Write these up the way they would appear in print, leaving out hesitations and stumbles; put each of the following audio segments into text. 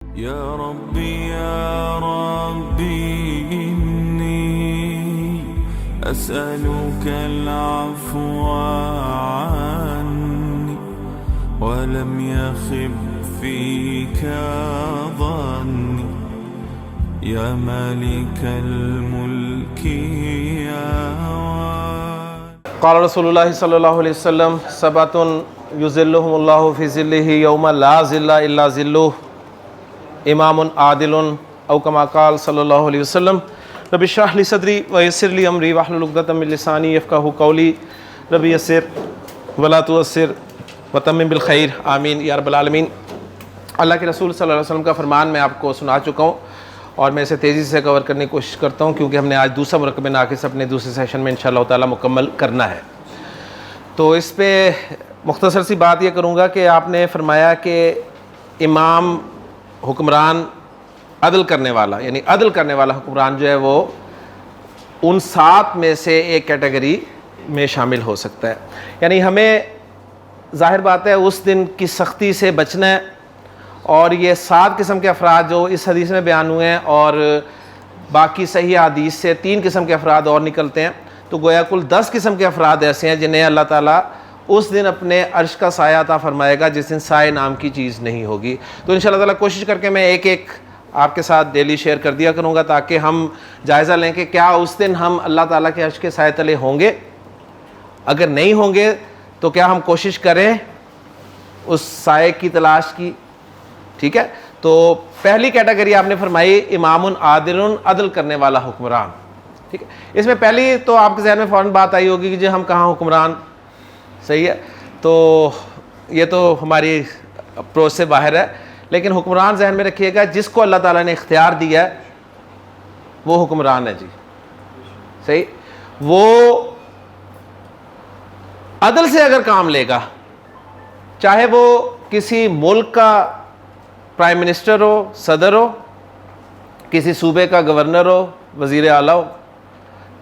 या रब्बी इन्नी अस्अलुकल अफ़्व अन्नी वलम यख़िब फ़ीका ज़न्नी या मालिकल मुल्की या क़ाल रसूलुल्लाह सल्लल्लाहु अलैहि वसल्लम सबअतुन युज़िल्लुहुमुल्लाहु फ़ी ज़िल्लिही यौमा ला ज़िल्ला इल्ला ज़िल्लुहु इमामुन आदिलुन औ कमा क़ाल सल्लल्लाहु अलैहि वसल्लम रब्बि इश्रह ली सदरी व यस्सिर ली अमरी वहलुल उक़दतम मिन लिसानी यफ़क़हू क़ौली रब्बि यस्सिर वला तुअस्सिर व तम्मिम बिल खैर आमीन या रब्बल आलमीन। अल्लाह के रसूल सल्लल्लाहु अलैहि वसल्लम का फरमान मैं आपको सुना चुका हूँ और मैं इसे तेज़ी से कवर करने की कोशिश करता हूँ क्योंकि हमने आज दूसरा मुरक्कब नाक़िस अपने दूसरे सेशन में इंशाअल्लाह ताला मुकम्मल करना है। तो इस पर मुख्तसर सी बात यह करूँगा कि आपने फरमाया कि इमाम हुक्मरान अदल करने वाला, यानी अदल करने वाला हुक्मरान जो है वो उन 7 में से एक कैटेगरी में शामिल हो सकता है। यानी हमें ज़ाहिर बात है उस दिन की सख्ती से बचना है और ये 7 किस्म के अफराद जो इस हदीस में बयान हुए हैं और बाकी सही हदीस से 3 किस्म के अफराद और निकलते हैं, तो गोया कुल 10 किस्म के अफराद ऐसे हैं जिन्हें अल्लाह ताला उस दिन अपने अर्श का साया अता फरमाएगा जिस दिन साए नाम की चीज़ नहीं होगी। तो इंशाअल्लाह ताला कोशिश करके मैं एक एक आपके साथ डेली शेयर कर दिया करूँगा ताकि हम जायज़ा लें कि क्या उस दिन हम अल्लाह ताला के अर्श के साए तले होंगे। अगर नहीं होंगे तो क्या हम कोशिश करें उस साए की तलाश की। ठीक है, तो पहली कैटेगरी आपने फरमाई इमामुन आदिलुन, अदल करने वाला हुक्मरान। ठीक है, इसमें पहली तो आपके जहन में फ़ौरन बात आई होगी कि जो हम कहाँ हुक्मरान, सही है, तो ये तो हमारी अप्रोच से बाहर है, लेकिन हुक्मरान जहन में रखिएगा जिसको अल्लाह ताला ने इख्तियार दिया है वो हुक्मरान है जी। सही, वो अदल से अगर काम लेगा, चाहे वो किसी मुल्क का प्राइम मिनिस्टर हो, सदर हो, किसी सूबे का गवर्नर हो, वज़ीर आला हो,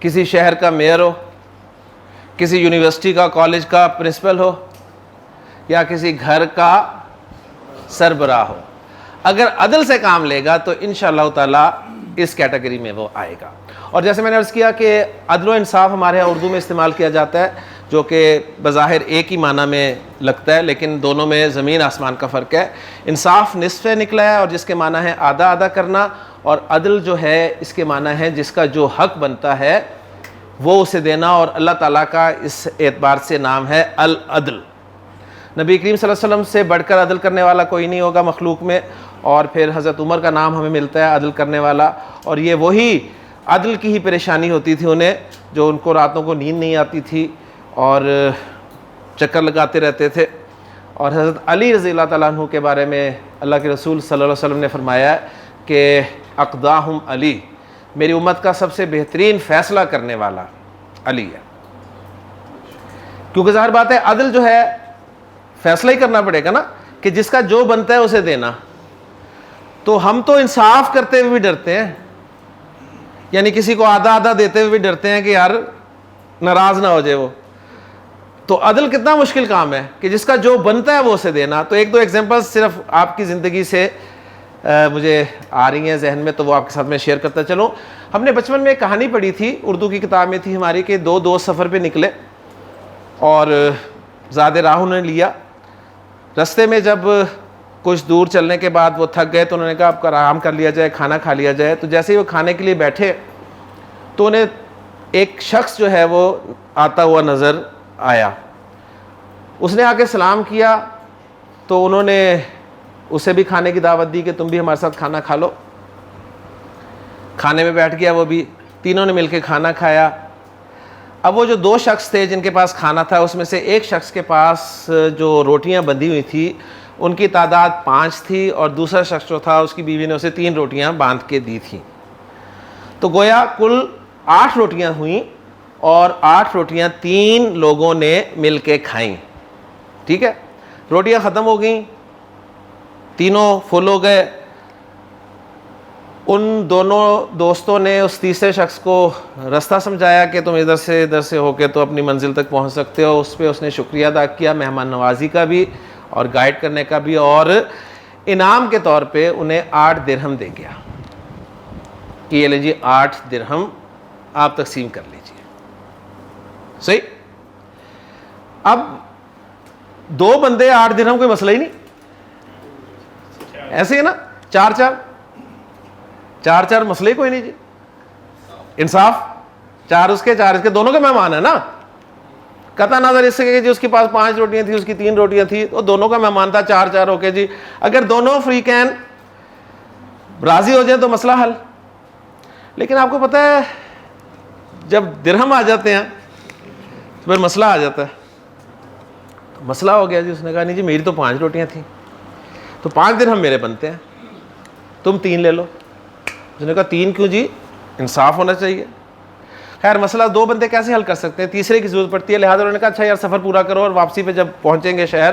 किसी शहर का मेयर हो, किसी यूनिवर्सिटी का, कॉलेज का प्रिंसिपल हो, या किसी घर का सरबराह हो, अगर अदल से काम लेगा तो इंशाअल्लाह ताला इस कैटेगरी में वो आएगा। और जैसे मैंने अर्ज़ किया कि अदल व इंसाफ हमारे यहाँ उर्दू में इस्तेमाल किया जाता है, जो कि बज़ाहिर एक ही माना में लगता है, लेकिन दोनों में ज़मीन आसमान का फ़र्क है। इंसाफ निस्फ़ निकला है और जिसके माना है आधा आधा करना, और अदल जो है इसके माना है जिसका जो हक़ बनता है वो उसे देना, और अल्लाह ताला का इस एतबार से नाम है अल अदल। नबी करीम सल्लल्लाहु अलैहि वसल्लम से बढ़कर अदल करने वाला कोई नहीं होगा मखलूक में, और फिर हज़रत उमर का नाम हमें मिलता है अदल करने वाला, और ये वही अदल की ही परेशानी होती थी उन्हें, जो उनको रातों को नींद नहीं आती थी और चक्कर लगाते रहते थे। और हज़रत अली रज़ियल्लाहु ताला अन्हु के बारे में अल्लाह के रसूल सल्लल्लाहु अलैहि वसल्लम ने फरमाया कि अक़दाहुम अली, मेरी उम्मत का सबसे बेहतरीन फ़ैसला करने वाला अली है। क्योंकि ज़ाहिर बात है अदल जो है फ़ैसला ही करना पड़ेगा ना, कि जिसका जो बनता है उसे देना। तो हम तो इंसाफ करते हुए भी डरते हैं, यानी किसी को आधा आधा देते हुए भी डरते हैं कि यार नाराज़ ना हो जाए वो। तो अदल कितना मुश्किल काम है कि जिसका जो बनता है वो उसे देना। तो एक दो एग्जांपल्स सिर्फ आपकी ज़िंदगी से मुझे आ रही हैं जहन में, तो वो आपके साथ मैं शेयर करता चलूँ। हमने बचपन में एक कहानी पढ़ी थी, उर्दू की किताब में थी हमारी, कि 2 दोस्त सफ़र पे निकले और ज़्यादा राह उन्होंने लिया। रास्ते में जब कुछ दूर चलने के बाद वो थक गए तो उन्होंने कहा आपका आराम कर लिया जाए, खाना खा लिया जाए। तो जैसे ही वो खाने के लिए बैठे तो उन्हें एक शख्स जो है वो आता हुआ नज़र आया। उसने आके सलाम किया तो उन्होंने उसे भी खाने की दावत दी कि तुम भी हमारे साथ खाना खा लो। खाने में बैठ गया वो भी, तीनों ने मिलकर खाना खाया। अब वो जो 2 शख्स थे जिनके पास खाना था, उसमें से एक शख्स के पास जो रोटियां बंधी हुई थी उनकी तादाद 5 थी, और दूसरा शख्स जो था उसकी बीवी ने उसे 3 रोटियां बांध के दी थी। तो गोया कुल 8 रोटियां हुई और 8 रोटियां 3 लोगों ने मिल के खाईं। ठीक है, रोटियां ख़त्म हो गई, तीनों फुल हो गए। उन दोनों दोस्तों ने उस तीसरे शख्स को रास्ता समझाया कि तुम इधर से होके तो अपनी मंजिल तक पहुंच सकते हो। उस पर उसने शुक्रिया अदा किया, मेहमान नवाजी का भी और गाइड करने का भी। और इनाम के तौर पे उन्हें 8 दिरहम दे गया कि ये लीजिए 8 दिरहम आप तकसीम कर लीजिए। सही। अब 2 बंदे 8 दिरहम कोई मसला ही नहीं, ऐसे है ना, 4 मसले ही कोई नहीं जी, इंसाफ। 4 उसके 4 इसके, दोनों के मेहमान है ना। कता नजर इससे कि जी उसके पास 5 रोटियां थी, उसकी 3 रोटियां थी, तो दोनों का मेहमान था, 4 होके जी। अगर दोनों फ्री कैन राजी हो जाए तो मसला हल। लेकिन आपको पता है जब दिरहम आ जाते हैं तो फिर मसला आ जाता है। तो मसला हो गया जी, उसने कहा नहीं जी मेरी तो 5 रोटियां थी, तो 5 दिरहम मेरे बनते हैं, तुम 3 ले लो। उसने कहा 3 क्यों जी, इंसाफ होना चाहिए। खैर मसला 2 बंदे कैसे हल कर सकते हैं, तीसरे की जरूरत पड़ती है। लिहाजा उन्होंने कहा अच्छा यार सफ़र पूरा करो और वापसी पे जब पहुंचेंगे शहर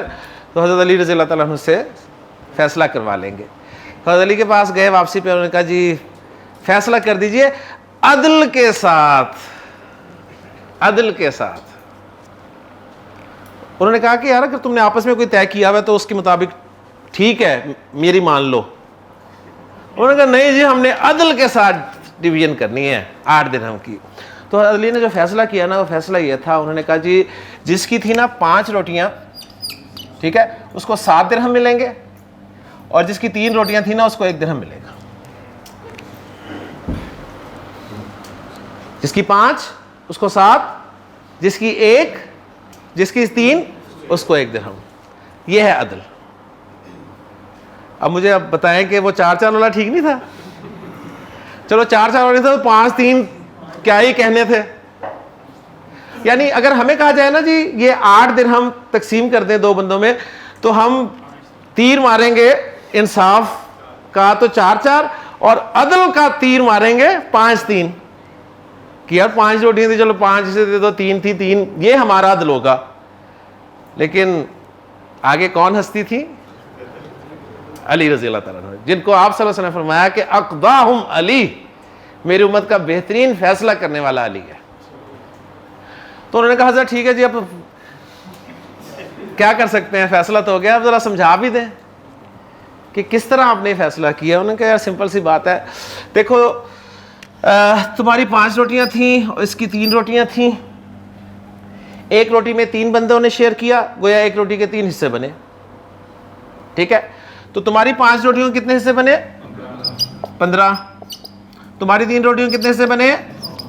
तो हज़रत अली रज़ी अल्लाह ताला अन्हु से फ़ैसला करवा लेंगे। हज़रत अली के पास गए वापसी पे, उन्होंने कहा जी फैसला कर दीजिए अदल के साथ, अदल के साथ। उन्होंने कहा कि यार अगर तुमने आपस में कोई तय किया हुआ तो उसके मुताबिक ठीक है, मेरी मान लो। उन्होंने कहा नहीं जी हमने अदल के साथ डिवीजन करनी है 8 दिरहम की। तो अली ने जो फैसला किया ना, वो फैसला ये था, उन्होंने कहा जी जिसकी थी ना 5 रोटियां, ठीक है, उसको 7 दिरहम मिलेंगे, और जिसकी 3 रोटियां थी ना उसको 1 दिरहम मिलेगा। जिसकी 5 उसको 7, जिसकी 1, जिसकी 3 उसको 1 दिरहम। यह है अदल। अब मुझे अब बताएं कि वो 4 वाला ठीक नहीं था? चलो 4 वाले थे तो 5-3 क्या ही कहने थे। यानी अगर हमें कहा जाए ना जी ये 8 दिरहम तकसीम कर दें 2 बंदों में, तो हम तीर मारेंगे इंसाफ का तो 4, और अदल का तीर मारेंगे 5-3 कि यार 5 रोटियां थी, चलो 5 से दे दो, 3 थी 3, ये हमारा अदल होगा। लेकिन आगे कौन हस्ती थी? अली रज़ी अल्लाह ताला अन्हु, जिनको आप सल्लल्लाहु अलैहि वसल्लम ने फरमाया कि अक़दाहुम अली, मेरी उम्मत का बेहतरीन फैसला करने वाला अली है। तो उन्होंने कहा हज़रत ठीक है जी, अब क्या कर सकते हैं, फैसला तो हो गया, अब ज़रा समझा भी दें कि किस तरह आपने फैसला किया। उन्होंने कहा यार सिंपल सी बात है, देखो तुम्हारी 5 रोटियां थी और इसकी 3 रोटियां थी, 1 रोटी में 3 बंदों ने शेयर किया, गोया 1 रोटी के 3 हिस्से बने, ठीक है। तो तुम्हारी 5 रोटियों के कितने हिस्से बने? 15। तुम्हारी 3 रोटियों के कितने हिस्से बने?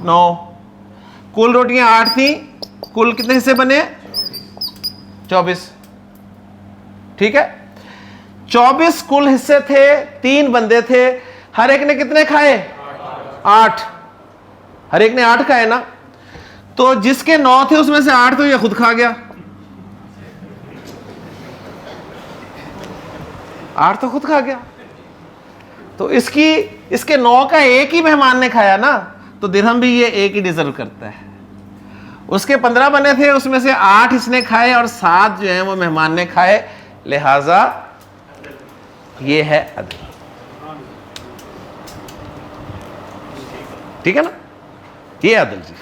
9। कुल रोटियां 8 थी, कुल कितने हिस्से बने? 24, ठीक है। 24 कुल हिस्से थे, 3 बंदे थे, हर एक ने कितने खाए? 8। हर एक ने 8 खाए ना। तो जिसके 9 थे उसमें से 8 तो ये खुद खा गया, 8 तो खुद खा गया। तो इसके 9 का 1 ही मेहमान ने खाया ना, तो दिरहम भी ये 1 ही डिजर्व करता है। उसके 15 बने थे, उसमें से 8 इसने खाए और 7 जो है वो मेहमान ने खाए, लिहाजा ये है अदल। ठीक है ना, ये अदल जी।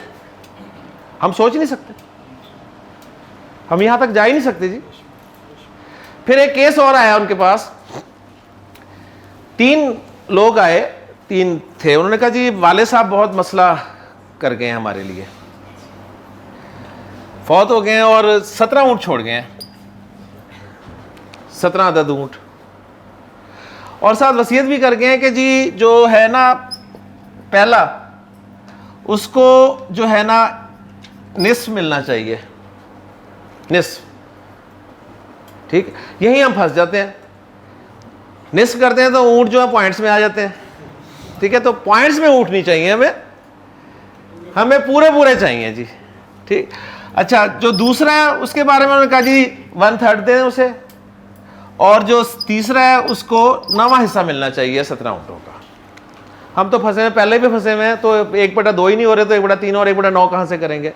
हम सोच नहीं सकते, हम यहां तक जा ही नहीं सकते जी। फिर एक केस और आया उनके पास, 3 लोग आए, 3 थे। उन्होंने कहा जी वाले साहब बहुत मसला कर गए हैं हमारे लिए, फौत हो गए हैं और 17 ऊंट छोड़ गए हैं, 17 अदद ऊंट, और साथ वसीयत भी कर गए हैं कि जी जो है ना पहला उसको जो है ना निस्फ मिलना चाहिए, निस्फ। ठीक, यही हम फंस जाते हैं, निस्फ करते हैं तो ऊंट जो है पॉइंट्स में आ जाते हैं। ठीक है, तो पॉइंट्स में ऊंट नहीं चाहिए हमें पूरे चाहिए जी। ठीक, अच्छा जो दूसरा है उसके बारे में उन्होंने कहा जी 1/3 दें उसे, और जो तीसरा है उसको 9वां हिस्सा मिलना चाहिए 17 ऊँटों का। हम तो फंसे हैं, पहले भी फंसे हुए हैं, तो 1/2 ही नहीं हो रहे, तो 1/3 और 1/9 कहां से करेंगे।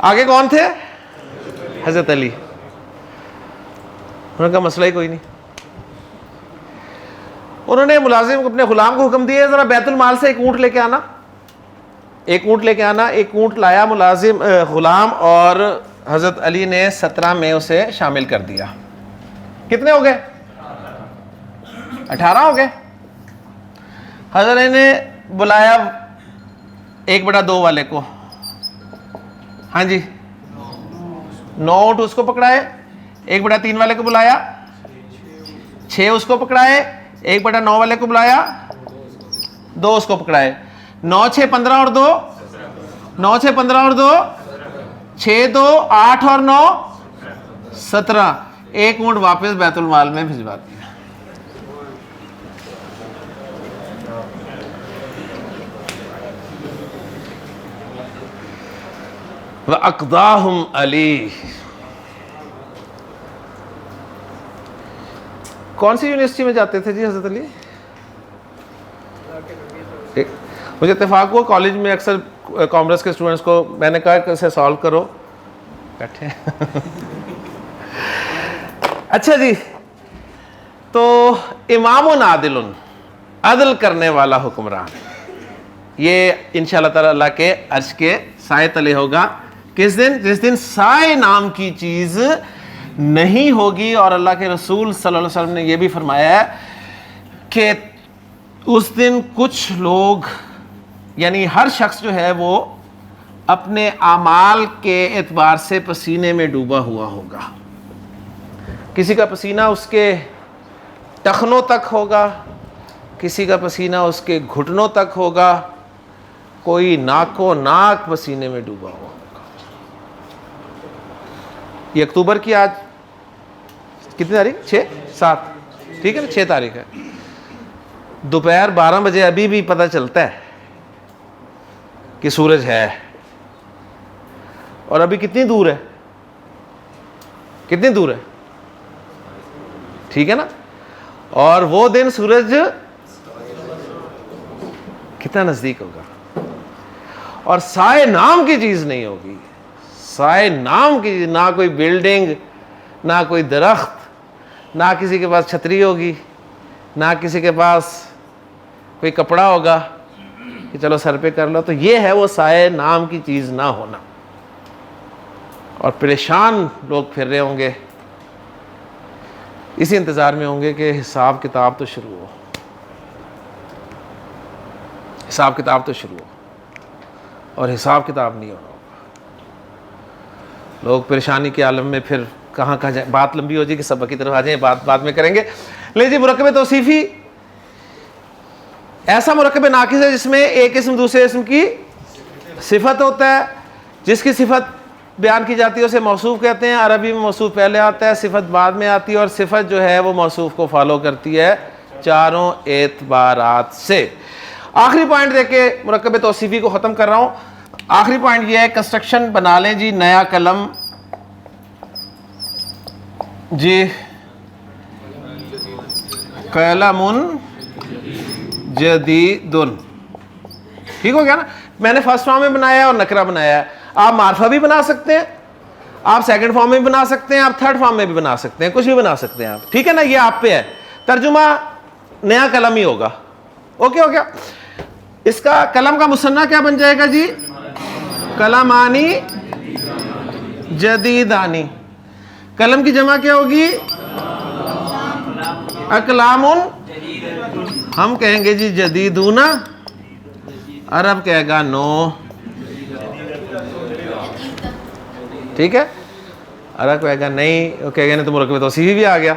आगे कौन थे? हजरत अली। उन्होंने कहा मसला ही कोई नहीं। उन्होंने मुलाजिम अपने गुलाम को हुक्म दिया जरा बैतुल माल से 1 ऊंट लेके आना, 1 ऊंट लेके आना। 1 ऊंट लाया मुलाजिम गुलाम, और हजरत अली ने 17 में उसे शामिल कर दिया। कितने हो गए? 18 हो गए। हज़रत ने बुलाया 1/2 वाले को, हाँ जी, 9 ऊँट उसको पकड़ाए। 1/3 वाले को बुलाया, 6 उसको पकड़ाए। 1/9 वाले को बुलाया, 2 उसको पकड़ाए। 9 6 15 और 2, 9 6 15 और 2, 6 2 8 और 9 17। 1 ऊँट वापस बैतुल माल में भिजवा दिया। व अक़दाहुम अली। कौन सी यूनिवर्सिटी में जाते थे जी हज़रत अली? मुझे इत्तेफाक हुआ कॉलेज में अक्सर कॉमर्स के स्टूडेंट्स को मैंने कहा कि इसे सॉल्व करो, बैठे अच्छा जी, तो इमामुन आदिलुन, अदल करने वाला हुक्मरान, ये इंशाअल्लाह ताला अल्लाह के अर्श के साए तले होगा। किस दिन? जिस दिन साए नाम की चीज नहीं होगी। और अल्लाह के रसूल सल्लल्लाहु अलैहि वसल्लम ने यह भी फरमाया है कि उस दिन कुछ लोग, यानी हर शख्स जो है वो अपने आमाल के एतबार से पसीने में डूबा हुआ होगा। किसी का पसीना उसके टखनों तक होगा, किसी का पसीना उसके घुटनों तक होगा, कोई नाको नाक पसीने में डूबा हुआ होगा। ये अक्टूबर की आज कितनी तारीख? 6 7, ठीक है ना, 6 तारीख है। दोपहर 12 बजे अभी भी पता चलता है कि सूरज है। और अभी कितनी दूर है? कितनी दूर है? ठीक है ना। और वो दिन सूरज कितना नजदीक होगा। और साए नाम की चीज नहीं होगी। साए नाम की, ना कोई बिल्डिंग, ना कोई दरख्त, ना किसी के पास छतरी होगी, ना किसी के पास कोई कपड़ा होगा कि चलो सर पे कर लो। तो ये है वो साए नाम की चीज ना होना। और परेशान लोग फिर रहे होंगे, इसी इंतजार में होंगे कि हिसाब किताब तो शुरू हो, हिसाब किताब तो शुरू हो। और हिसाब किताब नहीं होना होगा। लोग परेशानी के आलम में फिर कहाँ कहाँ जाए। बात लंबी हो जाएगी, सबक की तरफ आ जाए, बात बाद में करेंगे। लेकिन जी मुरक्कब तौसीफ़ी ऐसा मुरक्कब नाकिस है जिसमें एक इसम दूसरे इसम की सिफत होता है। जिसकी सिफत बयान की जाती है उसे मौसूफ कहते हैं। अरबी में मौसूफ पहले आता है, सिफत बाद में आती है। और सिफत जो है वो मौसूफ को फॉलो करती है चारों एतबारात से। आखिरी पॉइंट देके मुरक्कब तौसीफ़ी को ख़त्म कर रहा हूँ। आखिरी पॉइंट ये है, कंस्ट्रक्शन बना लें जी, नया कलम जी, कलमुन जदीदुन। ठीक हो गया ना। मैंने फर्स्ट फॉर्म में बनाया है और नकरा बनाया है। आप मार्फा भी बना सकते हैं, आप सेकंड फॉर्म में भी बना सकते हैं, आप थर्ड फॉर्म में भी बना सकते हैं, कुछ भी बना सकते हैं आप। ठीक है ना, ये आप पे है। तर्जुमा नया कलम ही होगा। ओके हो गया। इसका कलम का मुसन्ना क्या बन जाएगा जी? कलमानी जदीदानी। कलम की जमा क्या होगी? अकलामुन। हम कहेंगे जी जदीदूना, अरब कहेगा नो। ठीक है, अरब कहेगा नहीं, वो कहेगा नहीं तो मुरक्कब तौसीफ़ी भी आ गया।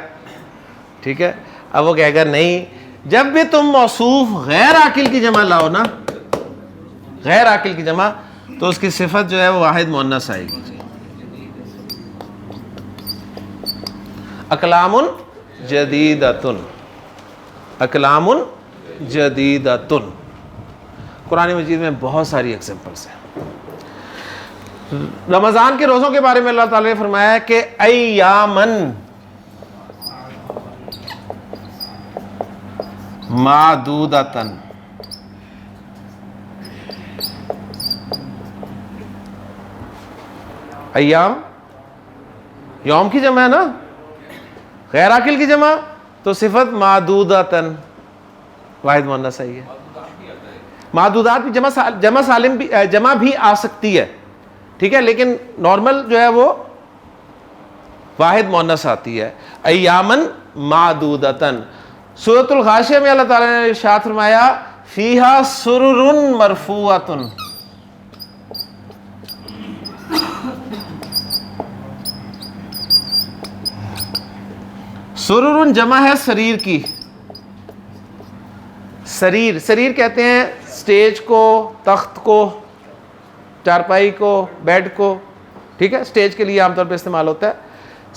ठीक है, अब वो कहेगा नहीं। जब भी तुम मौसूफ गैर आकिल की जमा लाओ ना, गैर आकिल की जमा, तो उसकी सिफत जो है वो वाहिद मुअन्नस आएगी जी। अकलामुन जदीदतुन, अकलामुन जदीदतुन। कुरान मजीद में बहुत सारी एग्जाम्पल्स हैं। रमज़ान के रोज़ों के बारे में अल्लाह ताला ने फरमाया है कि अय्यामन मादूदतन। अय्याम यौम की जमा है ना, गैर आकिल की जमा, तो सिफत मादूदतन वाहिद मुअन्नस है। ये मादूदात भी जमा सालिम भी जमा भी आ सकती है। ठीक है, लेकिन नॉर्मल जो है वो वाहिद मुअन्नस आती है, अय्यामन मादूदतन। सूरतुल गाशिया में अल्लाह ताला ने इरशाद फरमाया फीहा सुरुरुन मरफूअतुन। सुरुरुन जमा है शरीर की। शरीर, शरीर कहते हैं स्टेज को, तख्त को, चारपाई को, बेड को, ठीक है, स्टेज के लिए आमतौर पे इस्तेमाल होता है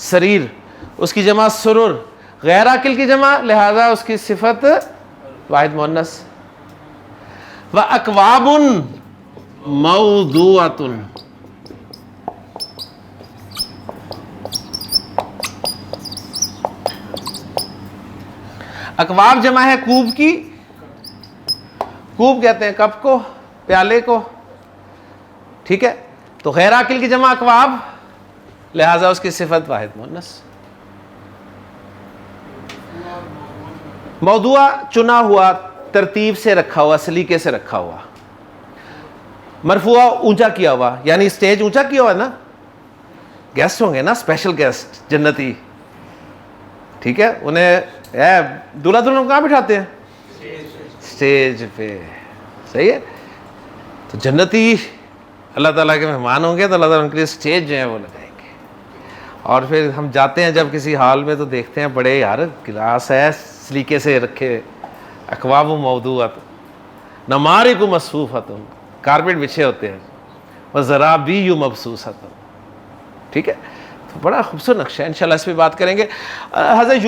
शरीर। उसकी जमा सुरुर, गैर आकिल की जमा, लिहाजा उसकी सिफत वाहिद मुअन्नस। व अकवाबुन मौदूअतुन, अकवाब जमा है कूब की। कूब कहते हैं कप को, प्याले को, ठीक है। तो गैर आकिल की जमा अकवाब, लिहाजा उसकी सिफत वाहिद मुअन्नस। मौदुआ चुना हुआ, तरतीब से रखा हुआ, सलीके से रखा हुआ। मरफुआ ऊंचा किया हुआ, यानी स्टेज ऊंचा किया हुआ है ना। गेस्ट होंगे ना, स्पेशल गेस्ट जन्नती, ठीक है, उन्हें दूल्हा दुल्हन को कहाँ बिठाते हैं? स्टेज पे, सही है। तो जन्नती अल्लाह ताला के मेहमान होंगे तो अल्लाह ताला उनके लिए स्टेज जो है वो लगाएंगे। और फिर हम जाते हैं जब किसी हाल में तो देखते हैं बड़े यार गिलास है सलीके से रखे, अकवाब मौदूअत, नमारिक मसफूफत, कारपेट बिछे होते हैं, वह ज़राबी मबसूसत, ठीक है। तो बड़ा खूबसूरत नक्शा है, इंशाल्लाह इस पर बात करेंगे। हज़रत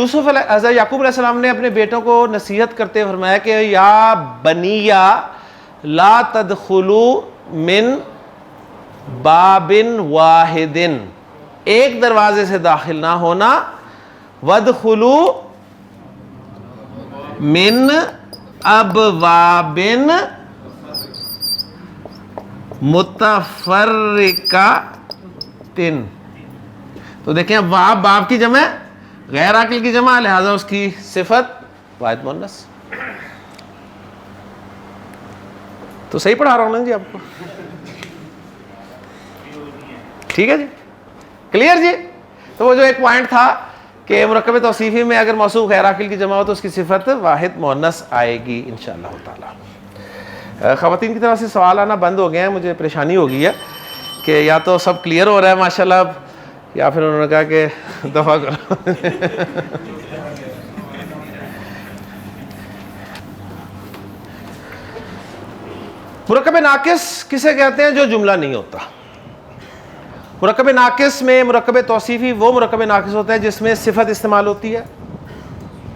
याकूब अलैहिस्सलाम ने अपने बेटों को नसीहत करते हुए फरमाया कि या बनिया ला तदखुलू मिन बाबिन वाहिदिन, एक दरवाजे से दाखिल ना होना, वदखुलू मिन अबवाबिन मुतफर्रिकातिन। तो देखें अब वाब बाब की जमा, गैर आकिल की जमा, लिहाजा उसकी सिफत वाहिद मुअन्नस। तो सही पढ़ा रहा हूं ना जी आपको, ठीक है जी, क्लियर जी। तो वो जो एक पॉइंट था कि मुरक्कब तौसीफी में अगर मौसूफ गैर आकिल की जमा हो तो उसकी सिफत वाहिद मुअन्नस आएगी इंशाअल्लाह ताला। ख़वातीन की तरफ से सवाल आना बंद हो गए हैं, मुझे परेशानी हो गई है कि या तो सब क्लियर हो रहा है माशाल्लाह, या फिर उन्होंने कहा कि दफ़ा करो। मुरक्कब नाकिस किसे कहते हैं? जो जुमला नहीं होता। मुरक्कब नाकिस में मुरक्कब तौसीफी वो मुरक्कब नाकिस होता है जिसमें सिफत इस्तेमाल होती है,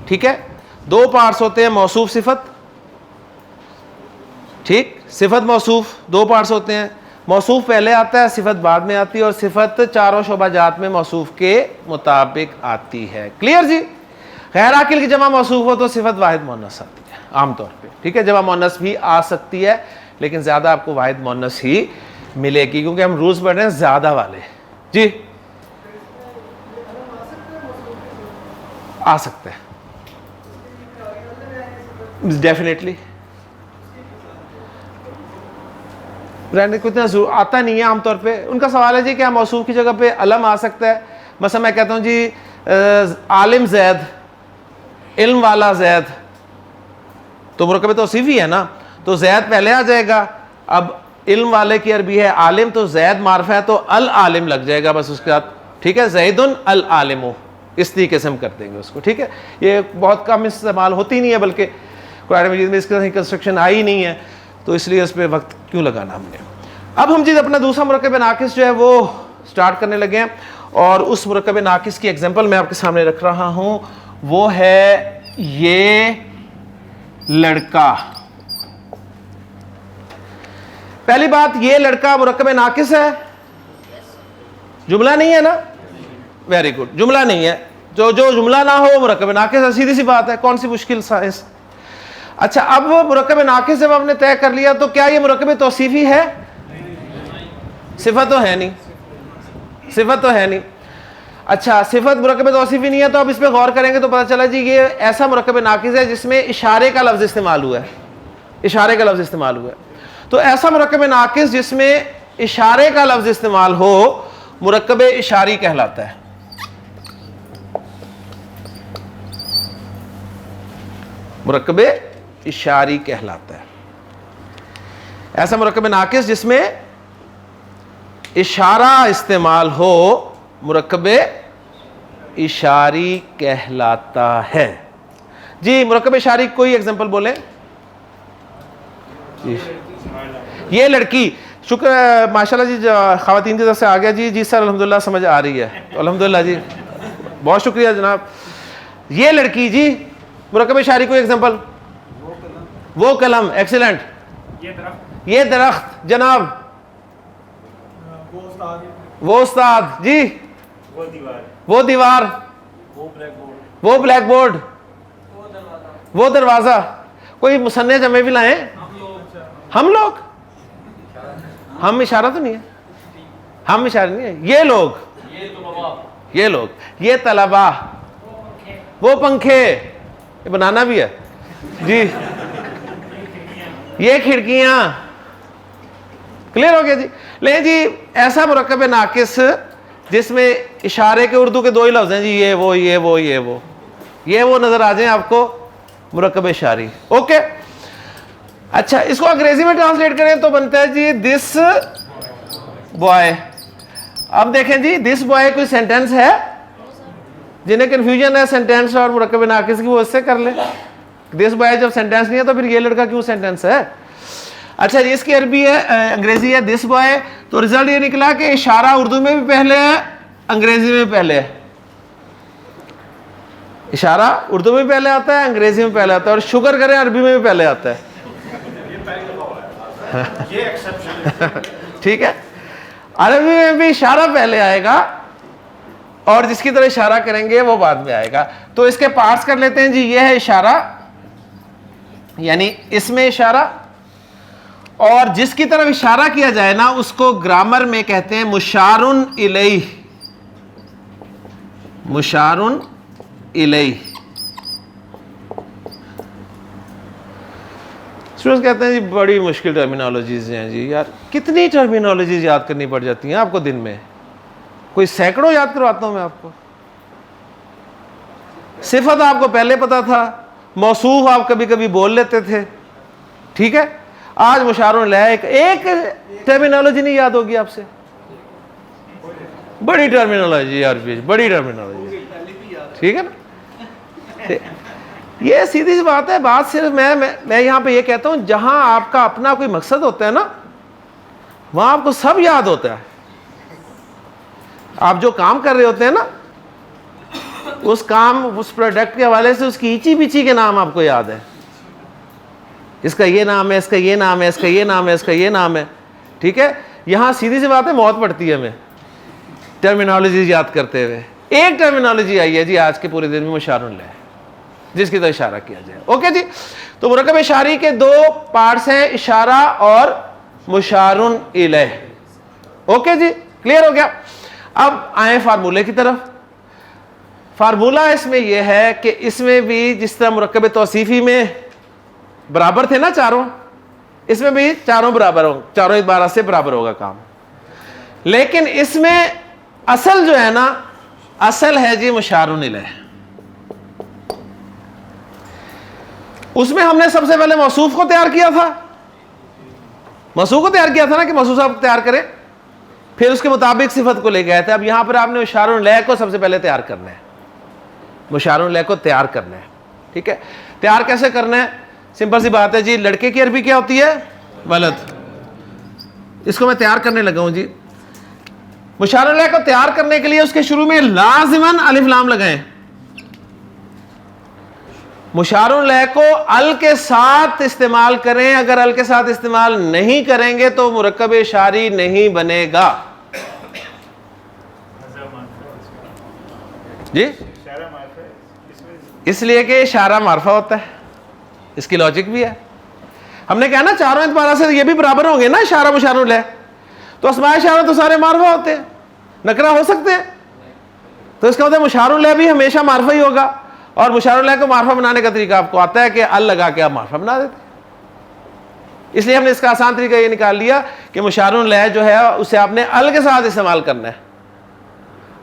ठीक है। दो पार्ट्स होते हैं, मौसूफ सिफत, ठीक, सिफत मौसूफ दो पार्ट्स होते हैं। मौसूफ पहले आता है, सिफत बाद में आती है, और सिफत चारों शोबाजात में मौसूफ के मुताबिक आती है। क्लियर जी। गैर आकिल की जमा मौसूफ हो तो सिफत वाहिद मुअन्नस आती है आमतौर पे, ठीक है। जमा मुअन्नस भी आ सकती है लेकिन ज़्यादा आपको वाहिद मुअन्नस ही मिलेगी, क्योंकि हम रूल्स पढ़ रहे हैं ज़्यादा वाले जी। आ सकते हैं डेफिनेटली, को इतना आता नहीं है आमतौर पे। उनका सवाल है जी क्या मौसूफ की जगह पे अलम आ सकता है? मसला मैं कहता हूँ जी आलिम जैद, इल्म वाला जैद, तो मुरक्कब तौसीफी है ना, तो जैद पहले आ जाएगा। अब इल्म वाले की अरबी है आलिम, तो जैद मारफा है तो अल आलिम लग जाएगा बस उसके बाद, ठीक है। जैदुन अल आलिमो, इस तरीके से हम कर देंगे उसको, ठीक है। ये बहुत कम इस्तेमाल होती नहीं है, बल्कि कुरान मजीद में इसकी कंस्ट्रक्शन आई नहीं है, तो इसलिए उस पर वक्त क्यों लगाना हमने। अब हम जी अपना दूसरा मुरक्कब नाकिस जो है वो स्टार्ट करने लगे हैं, और उस मुरक्कब नाकिस की एग्जांपल मैं आपके सामने रख रहा हूं, वो है ये लड़का। पहली बात, ये लड़का मुरक्कब नाकिस है, जुमला नहीं है ना, वेरी गुड, जुमला नहीं है। जो जुमला ना हो मुरक्कब नाकिस है, सीधी सी बात है, कौन सी मुश्किल साइंस। अच्छा, अब मुरक्कब नाकिस जब हमने तय कर लिया तो क्या ये मुरक्कब तौसीफी है? सिफत तो है नहीं, सिफत तो है नहीं। अच्छा, सिफत मुरक्कब तौसीफी नहीं है, तो अब इस पर गौर करेंगे तो पता चला जी ये ऐसा मुरक्कब नाकिस है जिसमें इशारे का लफ्ज इस्तेमाल हुआ है, इशारे का लफ्ज इस्तेमाल हुआ है। तो ऐसा मुरक्कब नाकिस जिसमें इशारे का लफ्ज इस्तेमाल हो मुरक्कब इशारी कहलाता है। मुरक्कब इशारी कहलाता है। ऐसा मुरक्कब नाकिस जिसमें इशारा इस्तेमाल हो मुरक्कब इशारी कहलाता है। जी मुरक्कब इशारी कोई एग्जांपल बोलें। ये लड़की, शुक्र माशाल्लाह जी, ख़वातीन की तरफ से आ गया जी। जी सर अल्हम्दुलिल्लाह समझ आ रही है, अल्हम्दुलिल्लाह जी, बहुत शुक्रिया जनाब। ये लड़की जी, मुरक्कब इशारी कोई एग्जांपल। वो कलम, एक्सीलेंट। ये दरख्त जनाब। वो उस्ताद जी। वो दीवार। वो ब्लैक बोर्ड। वो दरवाजा। कोई मुसन्ने जमे भी लाए। हम लोग, हम इशारा तो नहीं है, हम इशारा नहीं है। ये लोग, ये लोग, ये तलबा, वो पंखे, ये बनाना भी है जी, ये खिड़कियां। क्लियर हो गया जी। लेकिन जी ऐसा मुरक्कब नाकिस जिसमें इशारे के उर्दू के दो ही लफ्ज हैं जी, ये वो ये वो ये वो, ये वो नजर आ जाए आपको, मुरक्कब इशारी। ओके, अच्छा इसको अंग्रेजी में ट्रांसलेट करें तो बनता है जी दिस बॉय। अब देखें जी, दिस बॉय कोई सेंटेंस है? जिन्हें कंफ्यूजन है सेंटेंस और मुरक्कब नाकिस की, वो इससे कर ले। दिस बॉय जब सेंटेंस नहीं है तो फिर ये लड़का क्यों सेंटेंस है? अच्छा जी, इसकी अरबी है, अंग्रेजी है दिस बॉय। तो रिजल्ट ये निकला कि इशारा उर्दू में भी पहले है, अंग्रेजी में पहले है। इशारा उर्दू में पहले आता है, अंग्रेजी में पहले आता है, और शुक्र करें अरबी में भी पहले आता है। ठीक है, अरबी में भी इशारा पहले आएगा और जिसकी तरह इशारा करेंगे वो बाद में आएगा। तो इसके पार्ट्स कर लेते हैं जी। ये है इशारा, यानी इसमें इशारा, और जिसकी तरफ इशारा किया जाए ना उसको ग्रामर में कहते हैं मुशारुन इलैह। मुशारुन इलैह। स्टूडेंट्स कहते हैं जी बड़ी मुश्किल टर्मिनोलॉजीज हैं जी। यार कितनी टर्मिनोलॉजीज याद करनी पड़ जाती हैं आपको दिन में? कोई सैकड़ों याद करवाता हूं मैं आपको। सिफत आपको पहले पता था, मौसूफ आप कभी कभी बोल लेते थे, ठीक है। आज मुशारुन इलैह एक टर्मिनोलॉजी नहीं याद होगी आपसे। बड़ी टर्मिनोलॉजी यार, बड़ी टर्मिनोलॉजी, ठीक है ना। ये सीधी सी बात है। बात सिर्फ मैं यहां पे ये कहता हूं, जहां आपका अपना कोई मकसद होता है ना, वहां आपको सब याद होता है। आप जो काम कर रहे होते हैं ना, उस काम, उस प्रोडक्ट के हवाले से उसकी ईची पीची के नाम आपको याद है। इसका ये नाम है, इसका ये नाम है, इसका ये नाम है, इसका ये नाम है, ठीक है। यहां सीधी सी बात है, मौत पड़ती है हमें टर्मिनोलॉजी याद करते हुए। एक टर्मिनोलॉजी आई है जी आज के पूरे दिन में, मुशारुन इलैह, जिसकी तरफ इशारा किया जाए। ओके जी, तो मुरक्कब इशारी के दो पार्ट्स हैं, इशारा और मुशारुन इलैह। ओके जी, क्लियर हो गया। अब आए फार्मूले की तरफ। फार्मूला इसमें यह है कि इसमें भी जिस तरह मुरक्कब तौसीफी में बराबर थे ना चारों, इसमें भी चारों बराबर होंगे, चारों इबारत से बराबर होगा काम। लेकिन इसमें असल जो है ना, असल है जी मुशारुन इलैह। उसमें हमने सबसे पहले मौसूफ को तैयार किया था, मौसूफ को तैयार किया था ना कि मौसूफ साहब तैयार करें, फिर उसके मुताबिक सिफत को ले गए थे। अब यहां पर आपने मुशारुन इलैह को सबसे पहले तैयार करना है, मुशारुन इलैह को तैयार करना है, ठीक है। तैयार कैसे करना है? सिंपल सी बात है जी। लड़के की अरबी क्या होती है? वलद। इसको मैं तैयार करने लगा हूं जी। मुशारुन इलैह को तैयार करने के लिए उसके शुरू में लाजिमन अलिफ लाम लगाएं। मुशारुन इलैह को अल के साथ इस्तेमाल करें। अगर अल के साथ इस्तेमाल नहीं करेंगे तो मुरक्कब इशारी नहीं बनेगा जी, इसलिए कि इशारा मार्फा होता है। इसकी लॉजिक भी है। हमने कहा ना चारों एतबार से ये भी बराबर होंगे ना, इशारा मुशारुन इलैह। तो अस्माए इशारा तो सारे मार्फा होते हैं, नकरा हो सकते हैं। तो इसका मतलब मुशारुन इलैह भी हमेशा मार्फा ही होगा। और मुशारुन इलैह को मार्फा बनाने का तरीका आपको आता है कि अल लगा के आप मार्फा बना देते। इसलिए हमने इसका आसान तरीका ये निकाल लिया कि मुशारुन इलैह जो है उसे आपने अल के साथ इस्तेमाल करना है,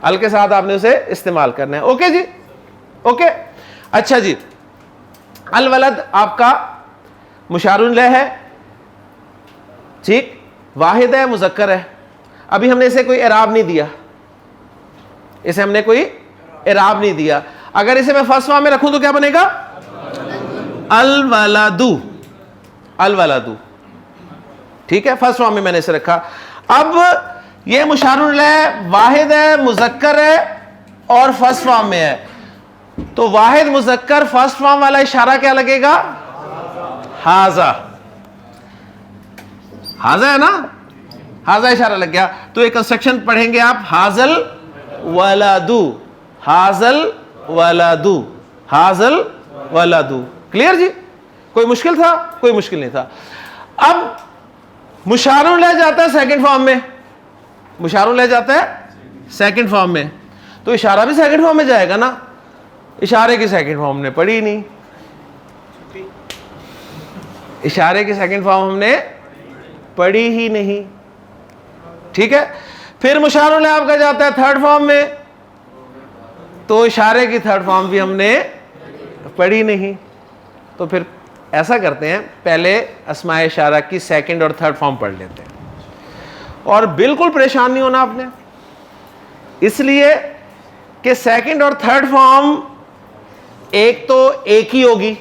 अल के साथ आपने उसे इस्तेमाल करना है। ओके जी, ओके। अच्छा जी, अल वलद आपका मुशारुन लह है, ठीक, वाहिद है, मुजक्कर है। अभी हमने इसे कोई इराब नहीं दिया, इसे हमने कोई इराब नहीं दिया। अगर इसे मैं फर्स्ट फॉर्म में रखूं तो क्या बनेगा? अल वलदू, अल वलदू, ठीक है, फर्स्ट फॉर्म में मैंने इसे रखा। अब ये मुशारुन लह वाहिद है, मुजक्कर है और फर्स्ट फॉर्म में है, तो वाहिद मुजक्कर फर्स्ट फॉर्म वाला इशारा क्या लगेगा? हाजा, हाजा है ना, हाजा इशारा लग गया। तो एक कंस्ट्रक्शन पढ़ेंगे आप, हाजल वलादू, हाजल वलादू, हाजल वलादू। क्लियर जी? कोई मुश्किल था? कोई मुश्किल नहीं था। अब मुशारुन लह जाता है सेकंड फॉर्म में, मुशारुन लह जाता है सेकंड फॉर्म में, तो इशारा भी सेकंड फॉर्म में जाएगा ना। इशारे की सेकंड फॉर्म हमने पढ़ी नहीं, इशारे की सेकंड फॉर्म हमने पढ़ी ही नहीं, ठीक है। फिर मुशारुन लह आपका जाता है थर्ड फॉर्म में, तो इशारे की थर्ड फॉर्म भी हमने पढ़ी नहीं। तो फिर ऐसा करते हैं, पहले अस्माए इशारा की सेकंड और थर्ड फॉर्म पढ़ लेते हैं, और बिल्कुल परेशान नहीं होना आपने, इसलिए कि सेकंड और थर्ड फॉर्म एक तो एक ही होगी,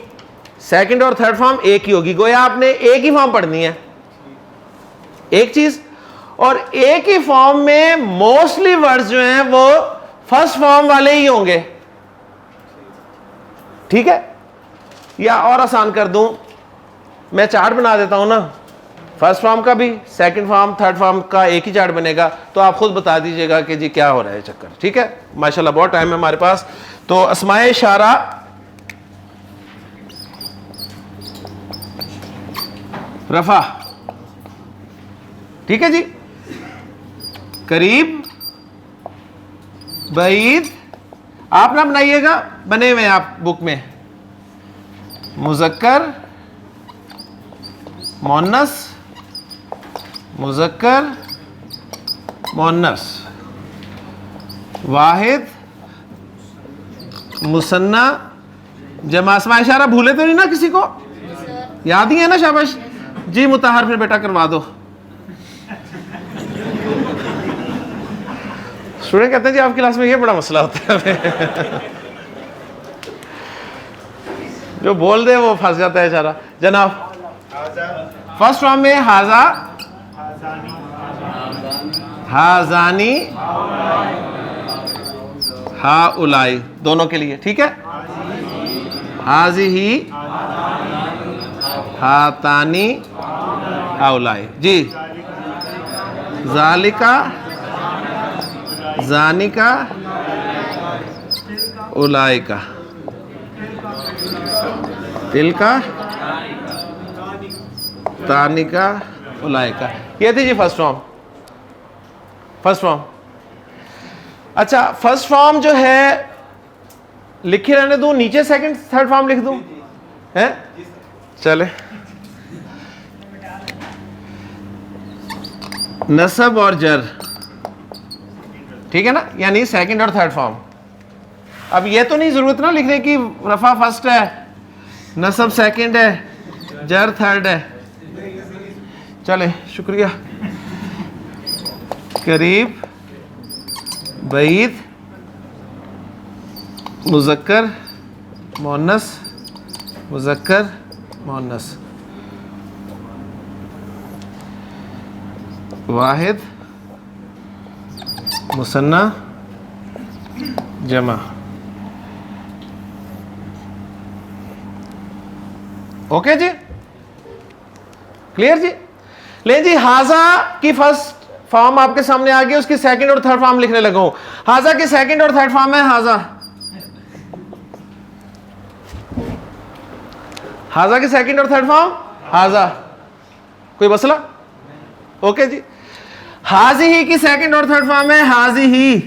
सेकंड और थर्ड फॉर्म एक ही होगी, गोया आपने एक ही फॉर्म पढ़नी है, एक चीज। और एक ही फॉर्म में मोस्टली वर्ड्स जो हैं वो फर्स्ट फॉर्म वाले ही होंगे, ठीक है। या और आसान कर दूं, मैं चार्ट बना देता हूं ना, फर्स्ट फॉर्म का भी, सेकंड फॉर्म, थर्ड फॉर्म का एक ही चार्ट बनेगा, तो आप खुद बता दीजिएगा कि जी क्या हो रहा है चक्कर, ठीक है। माशाल्लाह बहुत टाइम है हमारे पास। तो अस्माए इशारा रफा, ठीक है जी, करीब, बईद, आप ना बनाइएगा, बने हुए आप बुक में, मुजक्कर, मोन्नस, मुजक्कर, मोन्नस, वाहिद, मुसन्ना, जमा। अस्माए इशारा भूले तो नहीं ना किसी को? याद ही है ना? शाबाश जी। मुताहर फिर बेटा करवा दो। स्टूडेंट कहते हैं जी आपकी क्लास में ये बड़ा मसला होता है जो बोल दे वो फंस जाता है इशारा। जनाब फर्स्ट फॉर्म में हाजा, हाजानी, हा उलाई, दोनों के लिए, ठीक है। हाजी ही, हातानी, हाउलाई जी। जालिका, जानिका, उलाइका, तिलका, तानिका, उलाइका। ये थी जी फर्स्ट फॉर्म, फर्स्ट फॉर्म। अच्छा, फर्स्ट फॉर्म जो है लिखे रहने दूं, नीचे सेकंड थर्ड फॉर्म लिख दूं, है? चले, नसब और जर, ठीक है ना, यानी सेकंड और थर्ड फॉर्म। अब ये तो नहीं जरूरत ना लिखने की रफा फर्स्ट है, नसब सेकंड है, जर थर्ड है। चले, शुक्रिया। करीब, बईद, मुजक्कर, मोन्नस, मुजक्कर, मोन्नस, वाहिद, मुसन्ना, जमा। ओके जी, क्लियर जी। ले जी, हाजा की फर्स्ट फॉर्म आपके सामने आ गई, उसकी सेकंड और थर्ड फॉर्म लिखने लगा हूं। हाजा की सेकंड और थर्ड फॉर्म है हाजा, हाजा की सेकंड और थर्ड फॉर्म हाजा। कोई मसला? ओके जी। हाजी ही की सेकंड और थर्ड फॉर्म है हाजी ही।